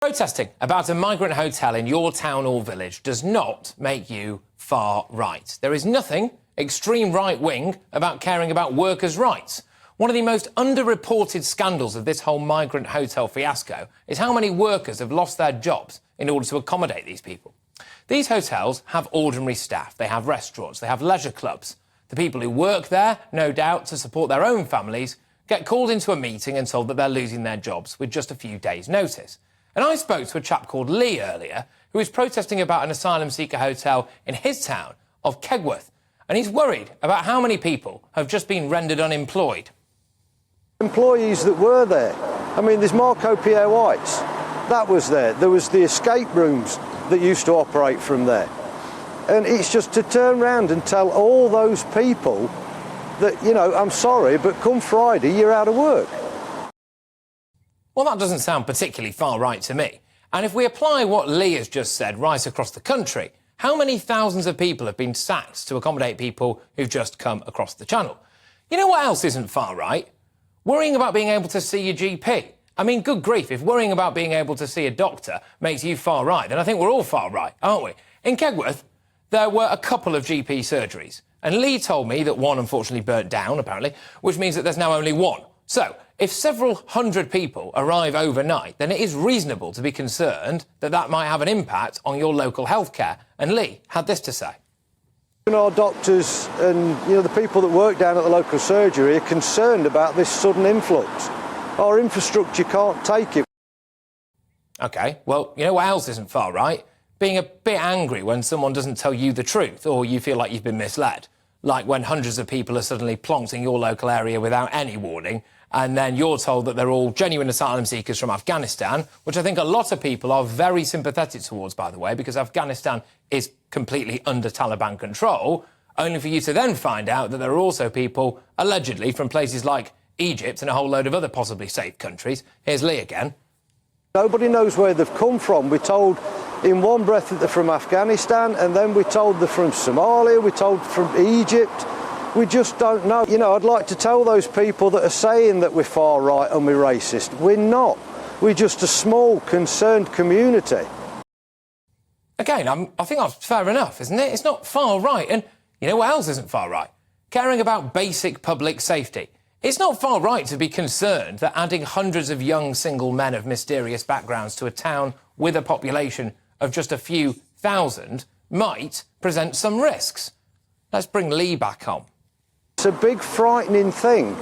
Protesting about a migrant hotel in your town or village does not make you far right. There is nothing extreme right-wing about caring about workers' rights. One of the most underreported scandals of this whole migrant hotel fiasco is how many workers have lost their jobs in order to accommodate these people. These hotels have ordinary staff, they have restaurants, they have leisure clubs. The people who work there, no doubt to support their own families, get called into a meeting and told that they're losing their jobs with just a few days' notice. And I spoke to a chap called Lee earlier, who is protesting about an asylum seeker hotel in his town of Kegworth. And he's worried about how many people have just been rendered unemployed. Employees that were there. I mean, there's Marco Pierre White's. That was there. There was the escape rooms that used to operate from there. And it's just to turn around and tell all those people that, you know, I'm sorry, but come Friday, you're out of work. Well, that doesn't sound particularly far right to me. And if we apply what Lee has just said right across the country, how many thousands of people have been sacked to accommodate people who've just come across the channel? You know what else isn't far right? Worrying about being able to see your GP. I mean, good grief, if worrying about being able to see a doctor makes you far right, then I think we're all far right, aren't we? In Kegworth, there were a couple of GP surgeries, and Lee told me that one unfortunately burnt down, apparently, which means that there's now only one. So, if several hundred people arrive overnight, then it is reasonable to be concerned that that might have an impact on your local healthcare. And Lee had this to say. Our doctors and, you know, the people that work down at the local surgery are concerned about this sudden influx. Our infrastructure can't take it. OK, well, you know what else isn't far right? Being a bit angry when someone doesn't tell you the truth or you feel like you've been misled. Like when hundreds of people are suddenly plonked in your local area without any warning, and then you're told that they're all genuine asylum seekers from Afghanistan, which I think a lot of people are very sympathetic towards, by the way, because Afghanistan is completely under Taliban control, only for you to then find out that there are also people, allegedly, from places like Egypt and a whole load of other possibly safe countries. Here's Lee again. Nobody knows where they've come from. We're told in one breath that they're from Afghanistan, and then we're told they're from Somalia, we're told from Egypt. We just don't know. You know, I'd like to tell those people that are saying that we're far right and we're racist. We're not. We're just a small, concerned community. Again, I think that's fair enough, isn't it? It's not far right. And you know what else isn't far right? Caring about basic public safety. It's not far right to be concerned that adding hundreds of young single men of mysterious backgrounds to a town with a population of just a few thousand might present some risks. Let's bring Lee back on. It's a big frightening thing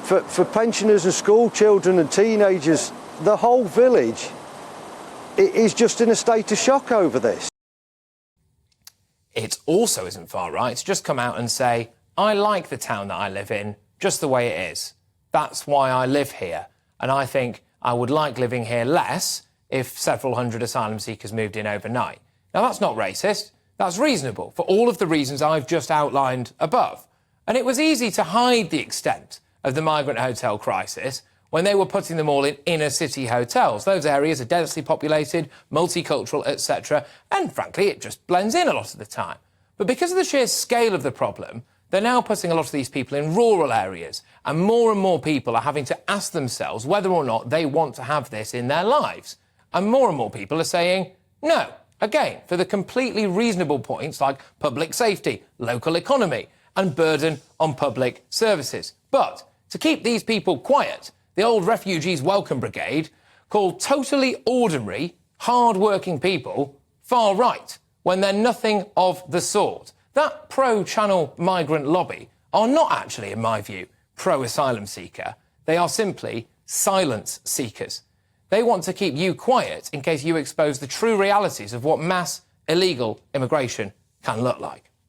for pensioners and school children and teenagers. The whole village is just in a state of shock over this. It also isn't far right to just come out and say, I like the town that I live in just the way it is. That's why I live here. And I think I would like living here less if several hundred asylum seekers moved in overnight. Now, that's not racist. That's reasonable for all of the reasons I've just outlined above. And it was easy to hide the extent of the migrant hotel crisis when they were putting them all in inner city hotels. Those areas are densely populated, multicultural, etc. And frankly, it just blends in a lot of the time. But because of the sheer scale of the problem, they're now putting a lot of these people in rural areas. And more people are having to ask themselves whether or not they want to have this in their lives. And more people are saying no. Again, for the completely reasonable points like public safety, local economy, and burden on public services. But to keep these people quiet, the old Refugees Welcome Brigade called totally ordinary, hard-working people far right, when they're nothing of the sort. That pro-channel migrant lobby are not actually, in my view, pro-asylum seeker. They are simply silence seekers. They want to keep you quiet in case you expose the true realities of what mass illegal immigration can look like.